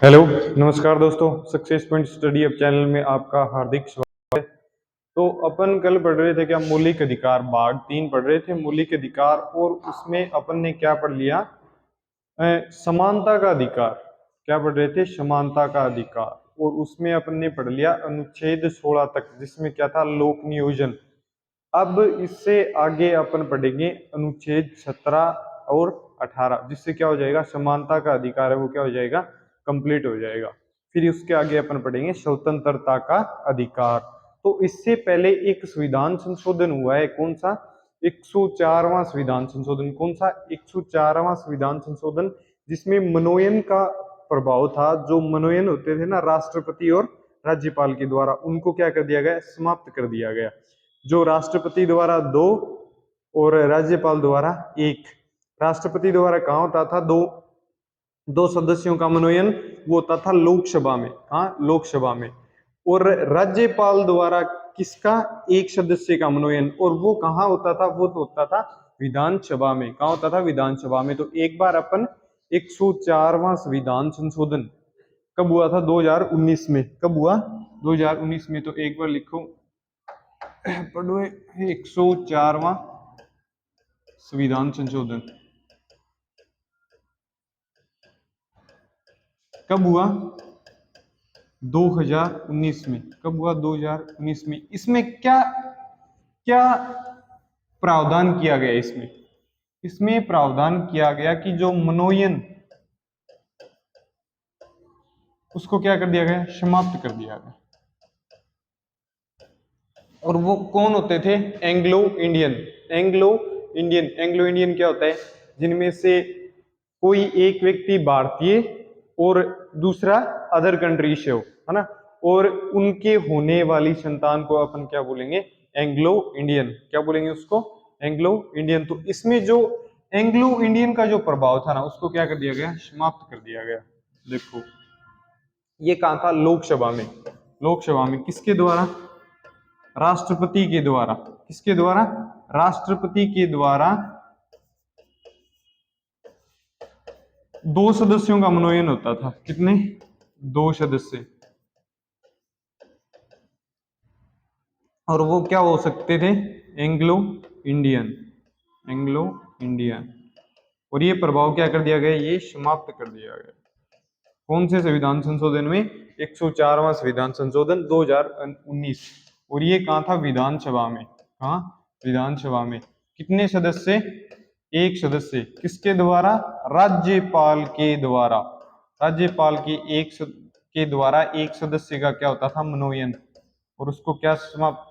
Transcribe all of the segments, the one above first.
Hello, नमस्कार दोस्तों। Success point study up channel में आपका हार्दिक स्वागत है। तो अपन कल पढ़ रहे थे क्या, मौलिक अधिकार भाग 3 पढ़ रहे थे, मौलिक अधिकार। और उसमें अपन ने क्या पढ़ लिया, समानता का अधिकार। क्या पढ़ रहे थे? समानता का अधिकार। और उसमें अपन ने पढ़ लिया अनुच्छेद 16 तक, जिसमें क्या था, लोक नियोजन। अब इससे आगे अपन पढ़ेंगे अनुच्छेद 17 और 18, जिससे क्या हो जाएगा, समानता का अधिकार है वो क्या हो जाएगा, कंप्लीट हो जाएगा। फिर उसके आगे अपन पढ़ेंगे स्वतंत्रता का अधिकार। तो इससे पहले एक संविधान संशोधन हुआ है, कौन सा? 104वां संविधान संशोधन। कौन सा? 104वां संविधान संशोधन, जिसमें मनोनयन का प्रभाव था। जो मनोनयन होते थे ना राष्ट्रपति और राज्यपाल के द्वारा, उनको क्या कर दिया गया, समाप्त कर दिया गया। जो राष्ट्रपति द्वारा 2 और राज्यपाल द्वारा 1। राष्ट्रपति द्वारा कहाँ होता था, दो सदस्यों का मनोनयन, वो होता था लोकसभा में। हाँ, लोकसभा में। और राज्यपाल द्वारा किसका? 1 सदस्य का मनोनयन। और वो कहाँ होता था? वो तो होता था विधानसभा में। कहाँ होता था? विधानसभा में। तो एक बार अपन 104वां संविधान संशोधन कब हुआ था? 2019 में। कब हुआ? 2019 में। तो एक बार लिखो, पढ़ो 104वां संविधान संशोधन कब हुआ? 2019 में। कब हुआ? 2019 में। इसमें क्या क्या प्रावधान किया गया? इसमें प्रावधान किया गया कि जो मनोनयन, उसको क्या कर दिया गया, समाप्त कर दिया गया। और वो कौन होते थे? Anglo Indian. एंग्लो इंडियन क्या होता है? जिनमें से कोई एक व्यक्ति भारतीय और दूसरा अदर कंट्री से हो, है ना, और उनके होने वाली संतान को अपन क्या बोलेंगे? Anglo Indian. क्या बोलेंगे उसको? Anglo Indian. तो इसमें जो एंग्लो इंडियन का जो प्रभाव था ना, उसको क्या कर दिया गया, समाप्त कर दिया गया। देखो, ये कहा था? लोकसभा में। लोकसभा में किसके द्वारा? राष्ट्रपति के द्वारा। किसके द्वारा? राष्ट्रपति के द्वारा 2 सदस्यों का मनोनयन होता था। कितने? 2 सदस्य। और वो क्या हो सकते थे? Anglo Indian. Anglo Indian. और ये प्रभाव क्या कर दिया गया, ये समाप्त कर दिया गया। कौन से संविधान संशोधन में? 104वां संविधान संशोधन 2019। और ये कहाँ था? विधानसभा में। कहाँ? विधानसभा में। कितने सदस्य? 1 सदस्य। किसके द्वारा? राज्यपाल के द्वारा। राज्यपाल के के द्वारा 1 सदस्य का क्या होता था? मनोनयन। और उसको क्या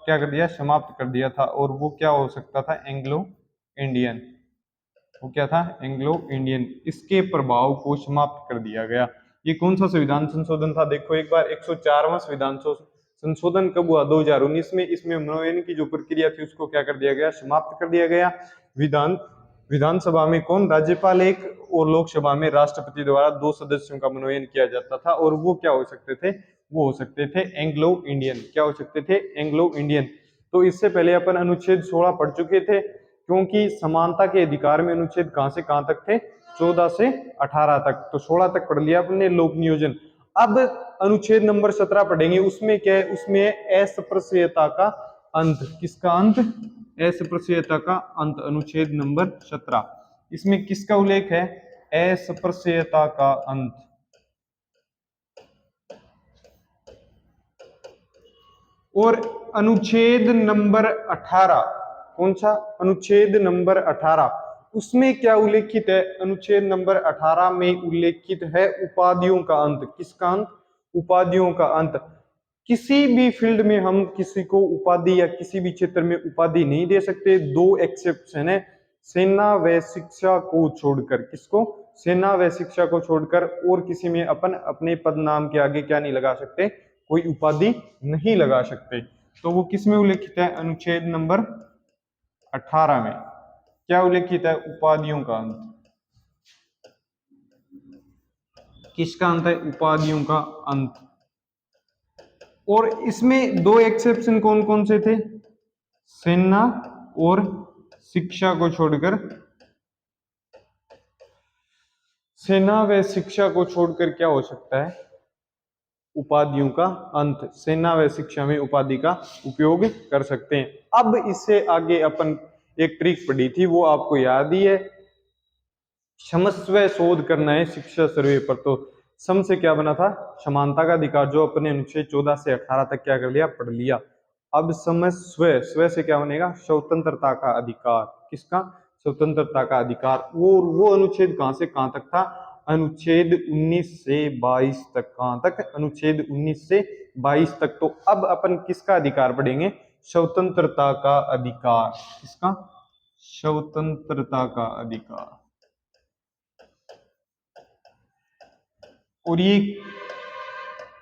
कर दिया? समाप्त कर दिया था। और वो क्या हो सकता था? Anglo Indian. वो क्या था? Anglo Indian. इसके प्रभाव को समाप्त कर दिया गया। ये कौन सा संविधान संशोधन था? देखो एक बार, 104वां संविधान संशोधन कब हुआ? 2019 में। इसमें मनोनयन की जो प्रक्रिया थी उसको क्या कर दिया गया? समाप्त कर दिया गया। विधानसभा में कौन? राज्यपाल 1, और लोकसभा में राष्ट्रपति द्वारा 2 सदस्यों का मनोनयन किया जाता था। और वो क्या हो सकते थे? वो हो सकते थे एंग्लो इंडियन। क्या हो सकते थे? Anglo Indian. तो इससे पहले अपन अनुच्छेद 16 पढ़ चुके थे, क्योंकि समानता के अधिकार में अनुच्छेद कहां से कहां तक थे? 14 से 18 तक। तो 16 तक पढ़ लिया अपने, लोक नियोजन। अब अनुच्छेद नंबर 17 पढ़ेंगे। उसमें क्या है? उसमें अस्पृश्यता का अंत। किसका अंत? अस्पृश्यता का अंत। अनुच्छेद नंबर 17। इसमें किसका उल्लेख है? अस्पृश्यता का अंत। और अनुच्छेद नंबर 18, कौन सा? अनुच्छेद नंबर 18, उसमें क्या उल्लेखित है? अनुच्छेद नंबर 18 में उल्लेखित है उपाधियों का अंत। किसका अंत? उपाधियों का अंत। किसी भी फील्ड में हम किसी को उपाधि या किसी भी क्षेत्र में उपाधि नहीं दे सकते। 2 एक्सेप्शन है, सेना व शिक्षा को छोड़कर। किसको? सेना व शिक्षा को छोड़कर और किसी में अपन अपने पद नाम के आगे क्या नहीं लगा सकते? कोई उपाधि नहीं लगा सकते। तो वो किस में उल्लेखित है? अनुच्छेद नंबर 18 में। क्या उल्लेखित है? उपाधियों का अंत। किसका अंत है? उपाधियों का अंत। और इसमें 2 एक्सेप्शन कौन कौन से थे? सेना और शिक्षा को छोड़कर। सेना व शिक्षा को छोड़कर क्या हो सकता है? उपाधियों का अंत। सेना व शिक्षा में उपाधि का उपयोग कर सकते हैं। अब इससे आगे अपन एक ट्रिक पढ़ी थी, वो आपको याद ही है। क्षमस्व शोध करना है शिक्षा सर्वे पर। तो सम से क्या बना था? समानता का अधिकार, जो अपने अनुच्छेद 14 से 18 तक क्या कर लिया? पढ़ लिया। अब समस्व, स्व से क्या बनेगा? स्वतंत्रता का अधिकार। किसका? स्वतंत्रता का अधिकार। और वो अनुच्छेद कहां से कहां तक था? अनुच्छेद 19 से 22 तक। कहां तक? अनुच्छेद 19 से 22 तक। तो अब अपन किसका अधिकार पढ़ेंगे? स्वतंत्रता का अधिकार। किसका? स्वतंत्रता का अधिकार। और ये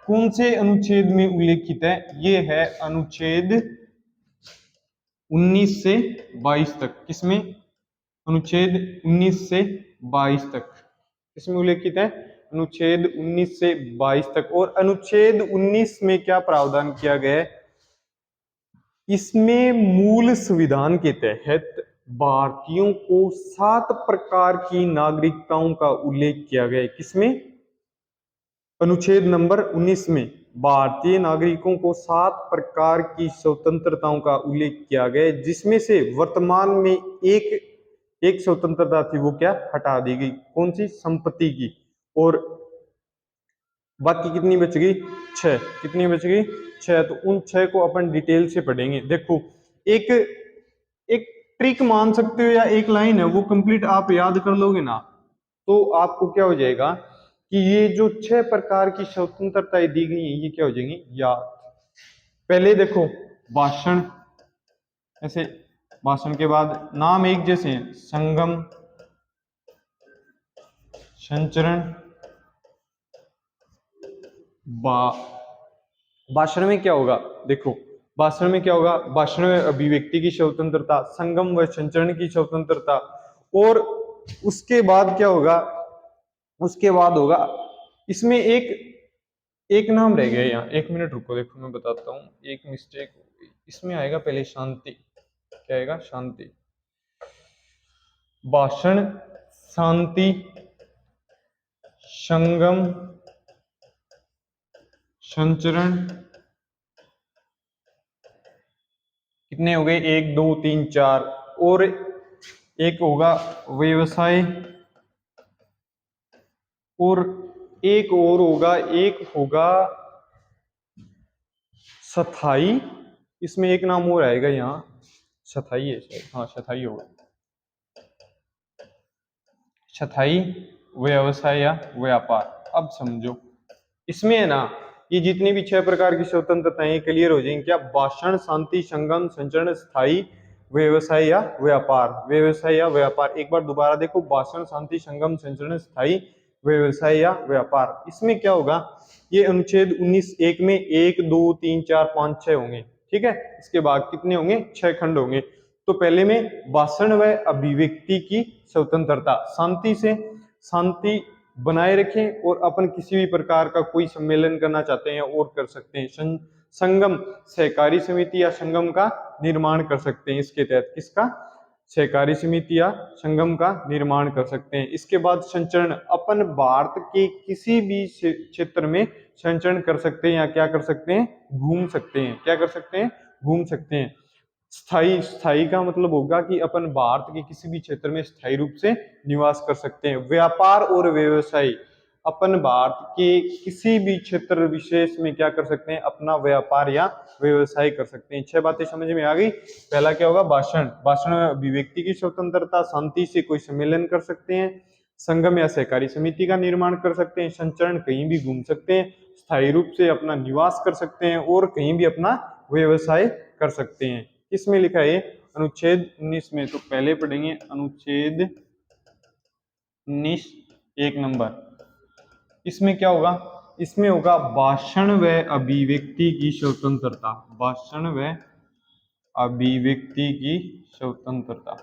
कौन से अनुच्छेद में उल्लेखित है? ये है अनुच्छेद 19 से 22 तक। किसमें? अनुच्छेद 19 से 22 तक। किसमें उल्लेखित है? अनुच्छेद 19 से 22 तक। और अनुच्छेद 19 में क्या प्रावधान किया गया है? इसमें मूल संविधान के तहत भारतीयों को 7 प्रकार की नागरिकताओं का उल्लेख किया गया है। किसमें? अनुच्छेद नंबर 19 में भारतीय नागरिकों को 7 प्रकार की स्वतंत्रताओं का उल्लेख किया गया है, जिसमें से वर्तमान में एक स्वतंत्रता थी, वो क्या? हटा दी गई। कौन सी? संपत्ति की। और बाकी कितनी बच गई? 6। कितनी बच गई? 6। तो उन 6 को अपन डिटेल से पढ़ेंगे। देखो, एक एक ट्रिक मान सकते हो, या एक लाइन है वो कंप्लीट आप याद कर लोगे ना, तो आपको क्या हो जाएगा कि ये जो 6 प्रकार की स्वतंत्रताएं दी गई हैं, ये क्या हो जाएंगी? याद। पहले देखो, भाषण। ऐसे भाषण के बाद नाम एक जैसे हैं: संगम, संचरण। भाषण में क्या होगा? देखो, भाषण में क्या होगा? भाषण में अभिव्यक्ति की स्वतंत्रता, संगम व संचरण की स्वतंत्रता। और उसके बाद क्या होगा? उसके बाद होगा, इसमें एक एक नाम रह गया यहाँ, 1 मिनट रुको, देखो मैं बताता हूँ। एक मिस्टेक हो गई इसमें। आएगा पहले शांति। क्या आएगा? शांति। भाषण, शांति, संगम, संचरण। कितने हो गए? 1 2 3 4। और एक होगा व्यवसाय। और एक और होगा, एक होगा स्थाई। इसमें एक नाम और आएगा यहाँ, स्थाई है शायद। हाँ, स्थाई होगा। स्थाई व्यवसाय या व्यापार। अब समझो, इसमें है ना, ये जितनी भी 6 प्रकार की स्वतंत्रताएं क्लियर हो जाएंगी। क्या? भाषण, शांति, संगम, संचरण, स्थाई, व्यवसाय या व्यापार। व्यवसाय या व्यापार। एक बार दोबारा देखो, भाषण, शांति, संगम, संचरण, स्थाई, व्यवसाय या व्यापार। इसमें क्या होगा? ये अनुच्छेद 19(1) में 1 2 3 4 5 6 होंगे। ठीक है। इसके बाद कितने होंगे? 6 खंड होंगे। तो पहले में भाषण व अभिव्यक्ति की स्वतंत्रता, शांति से शांति बनाए रखें, और अपन किसी भी प्रकार का कोई सम्मेलन करना चाहते हैं और कर सकते हैं। संगम, सहकारी समिति या संगम का निर्माण कर सकते हैं। इसके तहत किसका? सहकारी समिति या संगम का निर्माण कर सकते हैं। इसके बाद संचरण, अपन भारत के किसी भी क्षेत्र में संचरण कर सकते हैं, या क्या कर सकते हैं? घूम सकते हैं। क्या कर सकते हैं? घूम सकते हैं। स्थाई, स्थाई का मतलब होगा कि अपन भारत के किसी भी क्षेत्र में स्थायी रूप से निवास कर सकते हैं। व्यापार और व्यवसाय, अपन भारत के किसी भी क्षेत्र विशेष में क्या कर सकते हैं? अपना व्यापार या व्यवसाय कर सकते हैं। 6 बातें समझ में आ गई। पहला क्या होगा? भाषण। भाषण में अभिव्यक्ति की स्वतंत्रता, शांति से कोई सम्मेलन कर सकते हैं, संगम या सहकारी समिति का निर्माण कर सकते हैं, संचरण कहीं भी घूम सकते हैं, स्थायी रूप से अपना निवास कर सकते हैं, और कहीं भी अपना व्यवसाय कर सकते हैं। किसमें लिखा है? अनुच्छेद 19 में। तो पहले पढ़ेंगे अनुच्छेद 19 1 नंबर। इसमें क्या होगा? इसमें होगा भाषण व अभिव्यक्ति की स्वतंत्रता। भाषण व अभिव्यक्ति की स्वतंत्रता।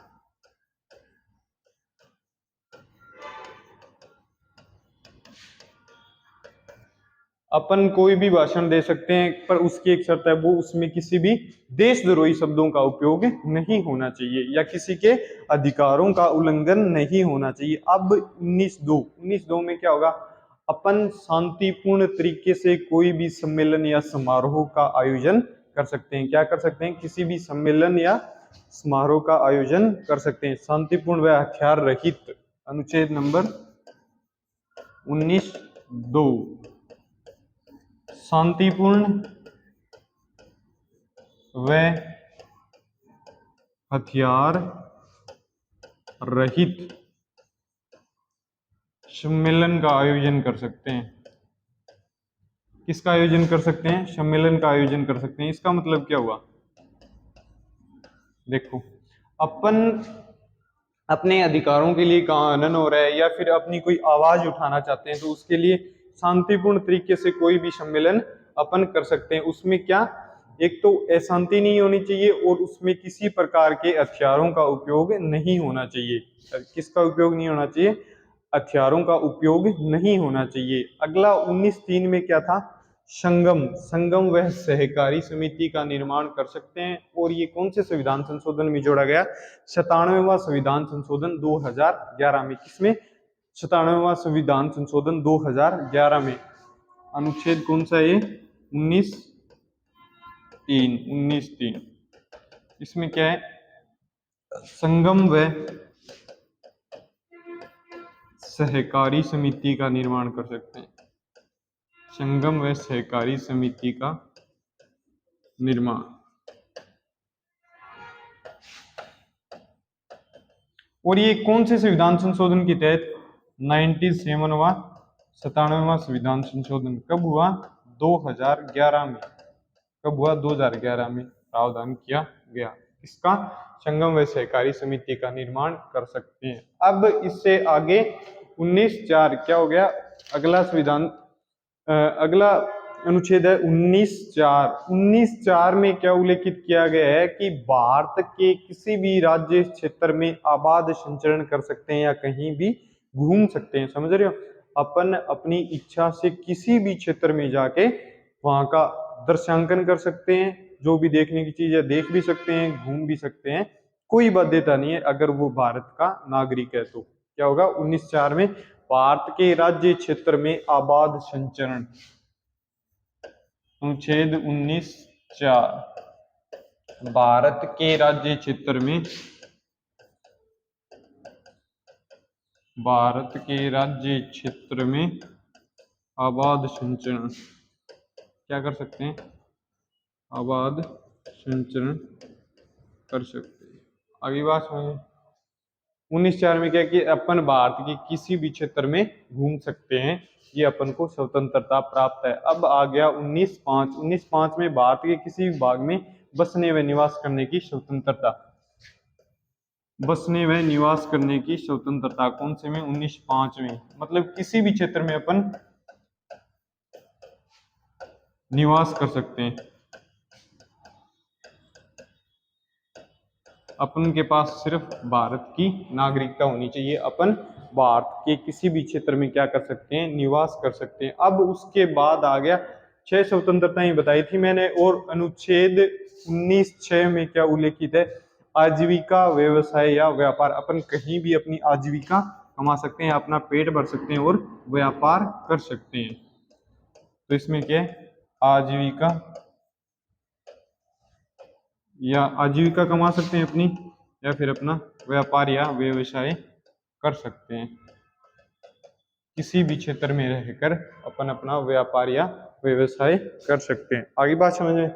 अपन कोई भी भाषण दे सकते हैं, पर उसकी एक शर्त है, वो उसमें किसी भी देशद्रोही शब्दों का उपयोग नहीं होना चाहिए या किसी के अधिकारों का उल्लंघन नहीं होना चाहिए। अब 19(2) में क्या होगा, अपन शांतिपूर्ण तरीके से कोई भी सम्मेलन या समारोह का आयोजन कर सकते हैं। क्या कर सकते हैं? किसी भी सम्मेलन या समारोह का आयोजन कर सकते हैं शांतिपूर्ण व हथियार रहित। अनुच्छेद नंबर 19(2) शांतिपूर्ण व हथियार रहित सम्मेलन का आयोजन कर सकते हैं। किसका आयोजन कर सकते हैं? सम्मेलन का आयोजन कर सकते हैं। इसका मतलब क्या हुआ? देखो, अपन अपने अधिकारों के लिए कहाँ आंदोलन हो रहा है या फिर अपनी कोई आवाज उठाना चाहते हैं, तो उसके लिए शांतिपूर्ण तरीके से कोई भी सम्मेलन अपन कर सकते हैं। उसमें क्या, एक तो अशांति नहीं होनी चाहिए और उसमें किसी प्रकार के हथियारों का उपयोग नहीं होना चाहिए। किसका उपयोग नहीं होना चाहिए? हथियारों का उपयोग नहीं होना चाहिए। अगला 19(3) में क्या था? संगम वह सहकारी समिति का निर्माण कर सकते हैं। और ये कौन से संविधान संशोधन में जोड़ा गया? 97वां संविधान संशोधन 2011 में। किसमें? 97वां संविधान संशोधन 2011 में। अनुच्छेद कौन सा है ये? 19(3). इसमें क्या है? संगम व सहकारी समिति का निर्माण कर सकते हैं। संगम व सहकारी समिति का निर्माण। और ये कौन से संविधान संशोधन के तहत? 97वां 97वां संविधान संशोधन कब हुआ? 2011 में। कब हुआ? 2011 में प्रावधान किया गया। इसका संगम व सहकारी समिति का निर्माण कर सकते हैं। अब इससे आगे 19(4) क्या हो गया? अगला संविधान अगला अनुच्छेद है 19(4). 19(4) में क्या उल्लेखित किया गया है कि भारत के किसी भी राज्य क्षेत्र में आबाद संचरण कर सकते हैं या कहीं भी घूम सकते हैं। समझ रहे हो? अपन अपनी इच्छा से किसी भी क्षेत्र में जाके वहां का दर्शांकन कर सकते हैं, जो भी देखने की चीज है देख भी सकते हैं, घूम भी सकते हैं, कोई बाध्यता नहीं है अगर वो भारत का नागरिक है। तो क्या होगा 19(4) में? भारत के राज्य क्षेत्र में आबाद संचरण। अनुच्छेद 19(4) भारत के राज्य क्षेत्र में, भारत के राज्य क्षेत्र में आबाद संचरण क्या कर सकते हैं? आबाद संचरण कर सकते हैं। अगली बात समझिए। 19(4) में क्या कि अपन भारत के किसी भी क्षेत्र में घूम सकते हैं, ये अपन को स्वतंत्रता प्राप्त है। अब आ गया 19(5). 19(5) में भारत के किसी भी भाग में बसने व निवास करने की स्वतंत्रता। बसने व निवास करने की स्वतंत्रता कौन से में? 19(5) में। मतलब किसी भी क्षेत्र में अपन निवास कर सकते हैं। अपन के पास सिर्फ भारत की नागरिकता होनी चाहिए। अपन भारत के किसी भी क्षेत्र में क्या कर सकते हैं? निवास कर सकते हैं। अब उसके बाद आ गया 6 स्वतंत्रताएं बताई थी मैंने। और अनुच्छेद 19(6) में क्या उल्लेखित है? आजीविका, व्यवसाय या व्यापार। अपन कहीं भी अपनी आजीविका कमा सकते हैं, अपना पेट भर सकते हैं और व्यापार कर सकते हैं। तो इसमें क्या है? आजीविका या आजीविका कमा सकते हैं अपनी, या फिर अपना व्यापार या व्यवसाय कर सकते हैं। किसी भी क्षेत्र में रहकर अपन अपना व्यापार या व्यवसाय कर सकते हैं। आगे बात समझ में?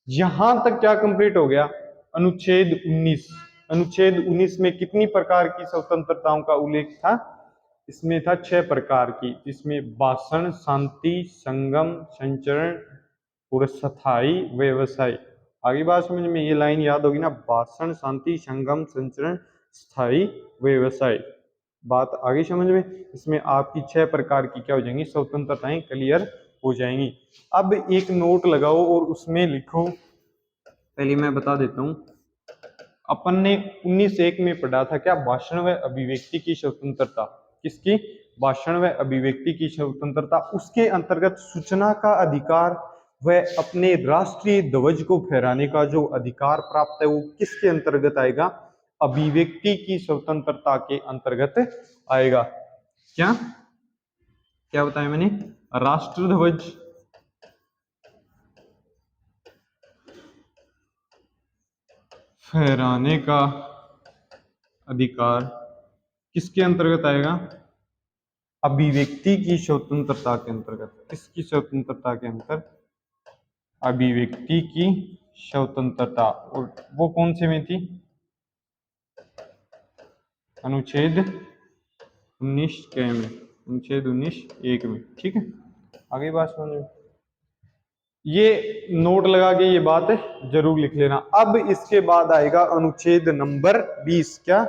यहां तक क्या कंप्लीट हो गया? अनुच्छेद 19। अनुच्छेद 19 में कितनी प्रकार की स्वतंत्रताओं का उल्लेख था? इसमें था 6 प्रकार की, जिसमें भाषण, शांति, संगम, संचरण और स्थायी व्यवसाय। आगे बात समझ में? ये लाइन याद होगी ना, भाषण, शांति, संगम, संचरण, स्थायी व्यवसाय। बात आगे समझ में? इसमें आपकी 6 प्रकार की क्या हो जाएंगी? स्वतंत्रताएं क्लियर हो जाएंगी। अब एक नोट लगाओ और उसमें लिखो, पहले मैं बता देता हूं। अपन ने 19(1) में पढ़ा था क्या? भाषण व अभिव्यक्ति की स्वतंत्रता। किसकी? भाषण व अभिव्यक्ति की स्वतंत्रता, उसके अंतर्गत सूचना का अधिकार व अपने राष्ट्रीय ध्वज को फहराने का जो अधिकार प्राप्त है वो किसके अंतर्गत आएगा? अभिव्यक्ति की स्वतंत्रता के अंतर्गत आएगा। क्या क्या बताया मैंने? राष्ट्र ध्वज फहराने का अधिकार किसके अंतर्गत आएगा? अभिव्यक्ति की स्वतंत्रता के अंतर्गत। किसकी स्वतंत्रता के अंतर्गत? अभिव्यक्ति की स्वतंत्रता। और वो कौन से में थी? अनुच्छेद 19 के में, अनुच्छेद 19(1) में। ठीक है, आगे बात समझ में? ये नोट लगा के ये बात जरूर लिख लेना। अब इसके बाद आएगा अनुच्छेद नंबर 20। क्या?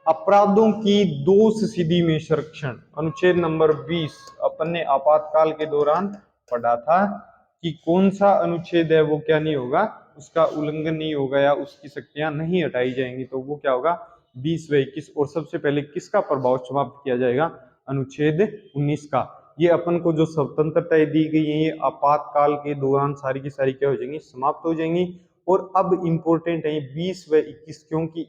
अपराधों की दोषसिद्धि में संरक्षण। अनुच्छेद नंबर 20 अपन ने आपातकाल के दौरान पढ़ा था कि कौन सा अनुच्छेद है वो क्या नहीं होगा, उसका उल्लंघन नहीं होगा या उसकी शक्तियां नहीं हटाई जाएंगी। तो वो क्या होगा? 20 व 21। और सबसे पहले किसका प्रभाव समाप्त किया जाएगा? अनुच्छेद 19 का। ये अपन को जो स्वतंत्रताएं दी गई है ये आपातकाल के दौरान सारी की सारी क्या हो जाएंगी? समाप्त हो जाएंगी। और अब इंपॉर्टेंट है 20 व 21, क्योंकि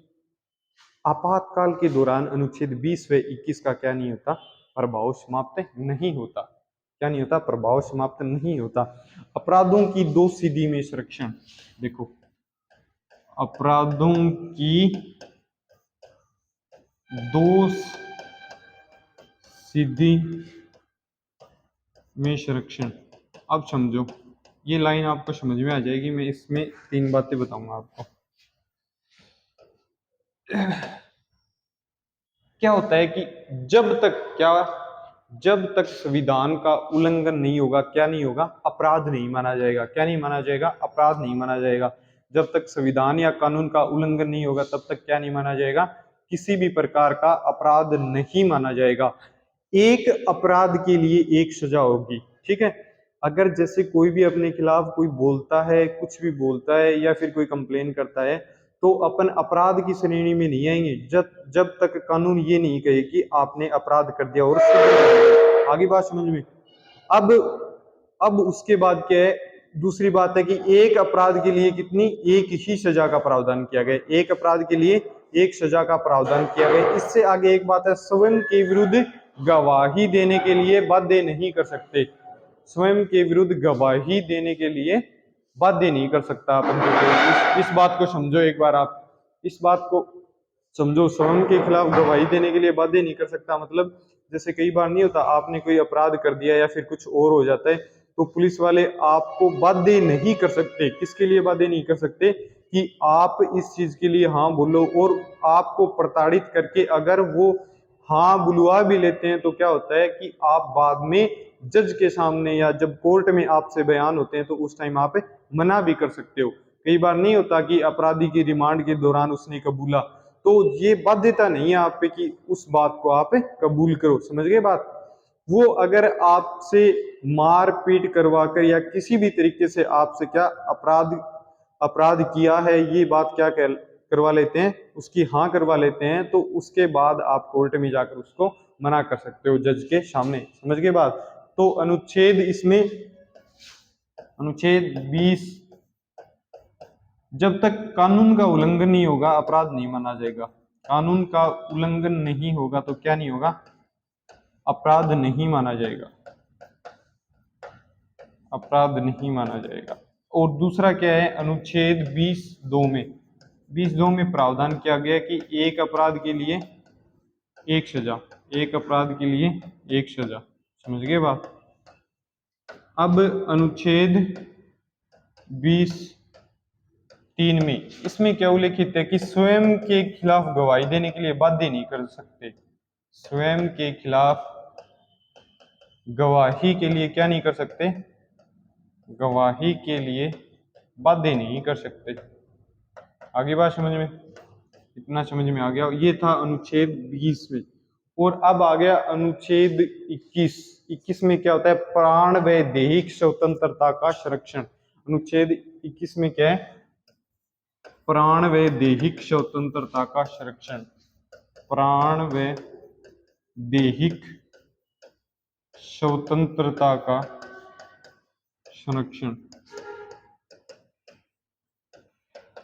आपातकाल के दौरान अनुच्छेद 20 व 21 का क्या नहीं होता? प्रभाव समाप्त नहीं होता। क्या नहीं होता? प्रभाव समाप्त नहीं होता। अपराधों की दोषसिद्धि में संरक्षण। देखो, अपराधों की दोषसिद्धि में संरक्षण। अब समझो, ये लाइन आपको समझ में आ जाएगी। मैं इसमें 3 बातें बताऊंगा आपको। क्या होता है कि जब तक संविधान का उल्लंघन नहीं होगा, क्या नहीं होगा? अपराध नहीं माना जाएगा। क्या नहीं माना जाएगा? अपराध नहीं माना जाएगा। जब तक संविधान या कानून का उल्लंघन नहीं होगा तब तक क्या नहीं माना जाएगा? किसी भी प्रकार का अपराध नहीं माना जाएगा। एक अपराध के लिए एक सजा होगी। ठीक है, अगर जैसे कोई भी अपने खिलाफ कोई बोलता है, कुछ भी बोलता है या फिर कोई कंप्लेन करता है, तो अपन अपराध की श्रेणी में नहीं आएंगे जब तक कानून ये नहीं कहे कि आपने अपराध कर दिया और आगे बात समझ में। अब उसके बाद क्या है? दूसरी बात है कि एक अपराध के लिए कितनी? एक ही सजा का प्रावधान किया गया। एक अपराध के लिए एक सजा का प्रावधान किया गया। इससे आगे एक बात है, स्वयं के विरुद्ध गवाही देने के लिए बाध्य नहीं कर सकते। स्वयं के विरुद्ध गवाही देने के लिए बाध्य नहीं कर सकता अपन को। इस बात को समझो एक बार। आप इस बात को समझो, स्वयं के खिलाफ गवाही देने के लिए बाध्य नहीं कर सकता मतलब जैसे कई बार नहीं होता, आपने कोई अपराध कर दिया या फिर कुछ और हो जाता है तो पुलिस वाले आपको बाध्य नहीं कर सकते। किसके लिए बाध्य नहीं कर सकते? कि आप इस चीज के लिए हाँ बोलो। और आपको प्रताड़ित करके अगर वो हाँ बुलवा भी लेते हैं तो क्या होता है कि आप बाद में जज के सामने या जब कोर्ट में आपसे बयान होते हैं तो उस टाइम आप मना भी कर सकते हो। कई बार नहीं होता कि अपराधी की रिमांड के दौरान उसने कबूला, तो ये बाध्यता नहीं है आप पे कि उस बात को आप कबूल करो। समझ गए बात? वो अगर आपसे मार पीट करवा कर या किसी भी तरीके से आपसे क्या अपराध किया है ये बात क्या करवा लेते हैं, उसकी हाँ करवा लेते हैं, तो उसके बाद आप कोर्ट में जाकर उसको मना कर सकते हो जज के सामने। समझ गए बात? तो अनुच्छेद इसमें अनुच्छेद 20, जब तक कानून का उल्लंघन नहीं होगा अपराध नहीं माना जाएगा। कानून का उल्लंघन नहीं होगा तो क्या नहीं होगा? अपराध नहीं माना जाएगा। अपराध नहीं माना जाएगा। और दूसरा क्या है? अनुच्छेद 20(2) में 20(2) में प्रावधान किया गया कि एक अपराध के लिए एक सजा। एक अपराध के लिए एक सजा। समझ गए बात? अब अनुच्छेद 20(3) में इसमें क्या उल्लेखित है कि स्वयं के खिलाफ गवाही देने के लिए बाध्य नहीं कर सकते। स्वयं के खिलाफ गवाही के लिए क्या नहीं कर सकते? गवाही के लिए बाध्य नहीं कर सकते। आगे बात समझ में? इतना समझ में आ गया? ये था अनुच्छेद 20 में। और अब आ गया अनुच्छेद 21। 21 में क्या होता है? प्राण व दैहिक स्वतंत्रता का संरक्षण। अनुच्छेद 21 में क्या है? प्राण व दैहिक स्वतंत्रता का संरक्षण। प्राण व दैहिक स्वतंत्रता का संरक्षण।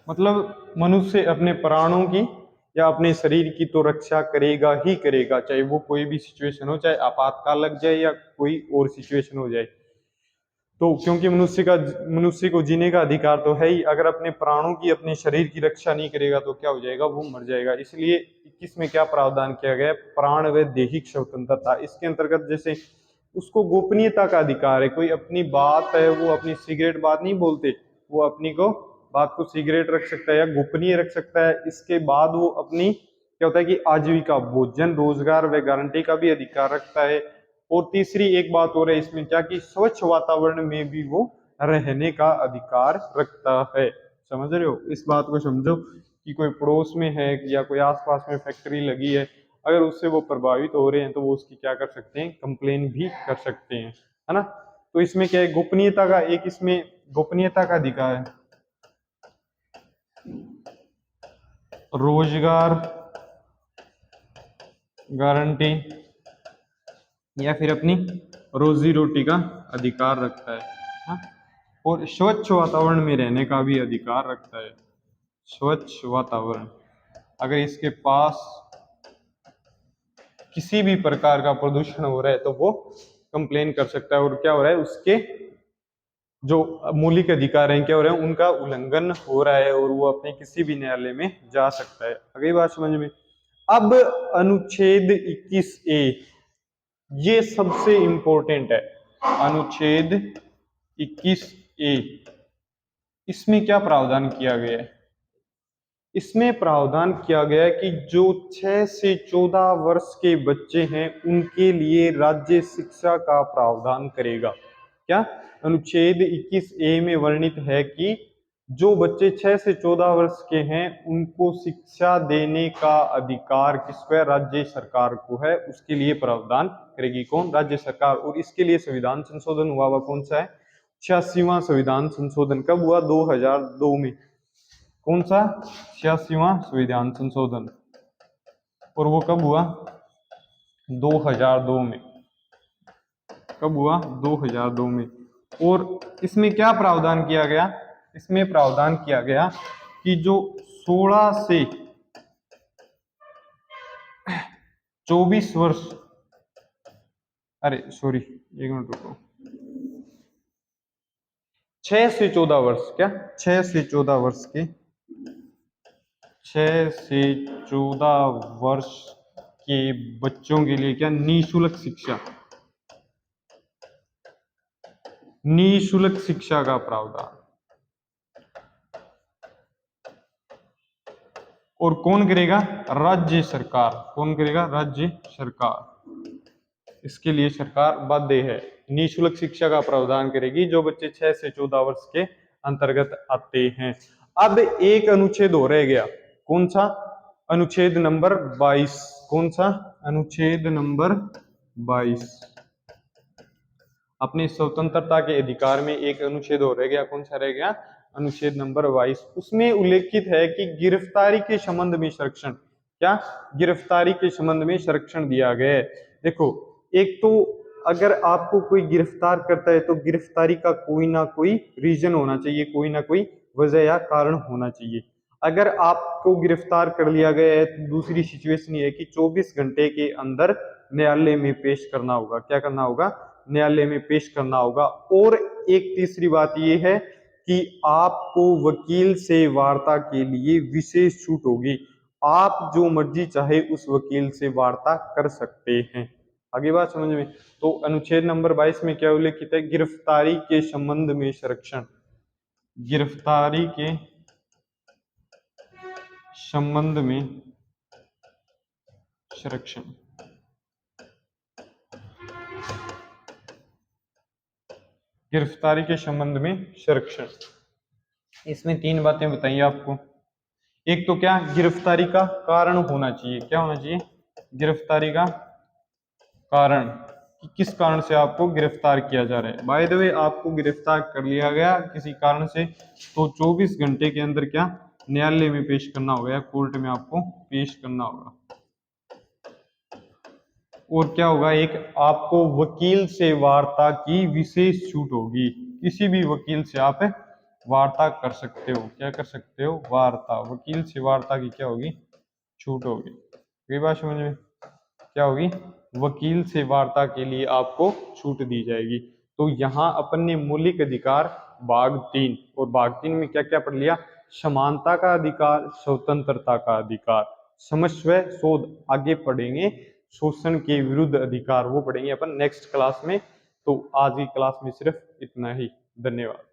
मतलब मनुष्य अपने प्राणों की या अपने शरीर की तो रक्षा करेगा ही करेगा, चाहे वो कोई भी सिचुएशन हो, चाहे आपातकाल लग जाए या कोई और सिचुएशन हो जाए। तो क्योंकि मनुष्य को जीने का अधिकार तो है ही, अगर अपने प्राणों की अपने शरीर की रक्षा नहीं करेगा तो क्या हो जाएगा, वो मर जाएगा। इसलिए 21 में क्या प्रावधान किया गया है, प्राण व दैहिक स्वतंत्रता। इसके अंतर्गत जैसे उसको गोपनीयता का अधिकार है, कोई अपनी बात है वो अपनी सिगरेट बात नहीं बोलते, वो अपनी को बात को सिगरेट रख सकता है या गोपनीय रख सकता है। इसके बाद वो अपनी क्या होता है कि आजीविका, भोजन, रोजगार व गारंटी का भी अधिकार रखता है। और तीसरी एक बात हो रही है इसमें क्या, कि स्वच्छ वातावरण में भी वो रहने का अधिकार रखता है। समझ रहे हो, इस बात को समझो कि कोई पड़ोस में है या कोई आसपास में फैक्ट्री लगी है, अगर उससे वो प्रभावित हो रहे हैं तो वो उसकी क्या कर सकते हैं, कंप्लेन भी कर सकते हैं, है ना। तो इसमें क्या है, गोपनीयता का एक इसमें गोपनीयता का अधिकार है। रोजगार गारंटी या फिर अपनी रोजी रोटी का अधिकार रखता है, हाँ? और स्वच्छ वातावरण में रहने का भी अधिकार रखता है। स्वच्छ वातावरण, अगर इसके पास किसी भी प्रकार का प्रदूषण हो रहा है तो वो कंप्लेन कर सकता है, और क्या हो रहा है, उसके जो मौलिक अधिकार हैं क्या हो रहे हैं, उनका उल्लंघन हो रहा है, और वो अपने किसी भी न्यायालय में जा सकता है। अगली बात समझ में। अब अनुच्छेद 21A, ये सबसे इंपॉर्टेंट है। अनुच्छेद 21A, इसमें क्या प्रावधान किया गया है, इसमें प्रावधान किया गया है कि जो 6 से 14 वर्ष के बच्चे हैं उनके लिए राज्य शिक्षा का प्रावधान करेगा। क्या अनुच्छेद 21A में वर्णित है कि जो बच्चे 6 से 14 वर्ष के हैं उनको शिक्षा देने का अधिकार किसको है, राज्य सरकार को है। उसके लिए प्रावधान करेगी कौन, राज्य सरकार। और इसके लिए संविधान संशोधन हुआ हुआ कौन सा है, 86वां संविधान संशोधन। कब हुआ, 2002 में। कौन सा, 86वां संविधान संशोधन। और वो कब हुआ, 2002 में। कब हुआ, 2002 में। और इसमें क्या प्रावधान किया गया, इसमें प्रावधान किया गया कि जो 16 से 24 वर्ष, अरे सॉरी एक मिनट रुको, 6 से 14 वर्ष, क्या 6 से 14 वर्ष के, 6 से 14 वर्ष के बच्चों के लिए क्या, निःशुल्क शिक्षा, निःशुल्क शिक्षा का प्रावधान। और कौन करेगा, राज्य सरकार। कौन करेगा, राज्य सरकार। इसके लिए सरकार बाध्य है, निःशुल्क शिक्षा का प्रावधान करेगी जो बच्चे 6 से 14 वर्ष के अंतर्गत आते हैं। अब एक अनुच्छेद हो रह गया, कौन सा, अनुच्छेद नंबर 22। कौन सा, अनुच्छेद नंबर 22। अपनी स्वतंत्रता के अधिकार में एक अनुच्छेद हो रह गया, कौन सा रह गया, अनुच्छेद नंबर 22। उसमें उल्लेखित है कि गिरफ्तारी के संबंध में संरक्षण, क्या, गिरफ्तारी के संबंध में संरक्षण दिया गया है। देखो, एक तो अगर आपको कोई गिरफ्तार करता है तो गिरफ्तारी का कोई ना कोई रीजन होना चाहिए, कोई ना कोई वजह या कारण होना चाहिए। अगर आपको गिरफ्तार कर लिया गया है तो दूसरी सिचुएशन ये है कि 24 घंटे के अंदर न्यायालय में पेश करना होगा। क्या करना होगा, न्यायालय में पेश करना होगा। और एक तीसरी बात यह है कि आपको वकील से वार्ता के लिए विशेष छूट होगी, आप जो मर्जी चाहे उस वकील से वार्ता कर सकते हैं। आगे बात समझ में। तो अनुच्छेद नंबर 22 में क्या उल्लेखित है, गिरफ्तारी के संबंध में संरक्षण, गिरफ्तारी के संबंध में संरक्षण। गिरफ्तारी के संबंध में संरक्षण, इसमें 3 बातें बताइए आपको। एक तो क्या, गिरफ्तारी का कारण होना चाहिए। क्या होना चाहिए, गिरफ्तारी का कारण, कि किस कारण से आपको गिरफ्तार किया जा रहा है। बाय द वे, आपको गिरफ्तार कर लिया गया किसी कारण से तो 24 घंटे के अंदर क्या, न्यायालय में पेश करना होगा या कोर्ट में आपको पेश करना होगा। और क्या होगा, एक आपको वकील से वार्ता की विशेष छूट होगी। किसी भी वकील से आप वार्ता कर सकते हो। क्या कर सकते हो? वार्ता। वकील से वार्ता की क्या होगी? छूट होगी। ये बात समझ में? क्या होगी? वकील से वार्ता के लिए आपको छूट दी जाएगी। तो यहाँ अपन ने मौलिक अधिकार भाग 3 और भाग 3 में क्या क्या पढ़ लिया? समानता का अधिकार, स्वतंत्रता का अधिकार, समस्वय शोध आगे पढ़ेंगे, शोषण के विरुद्ध अधिकार वो पढ़ेंगे अपन नेक्स्ट क्लास में। तो आज की क्लास में सिर्फ इतना ही। धन्यवाद।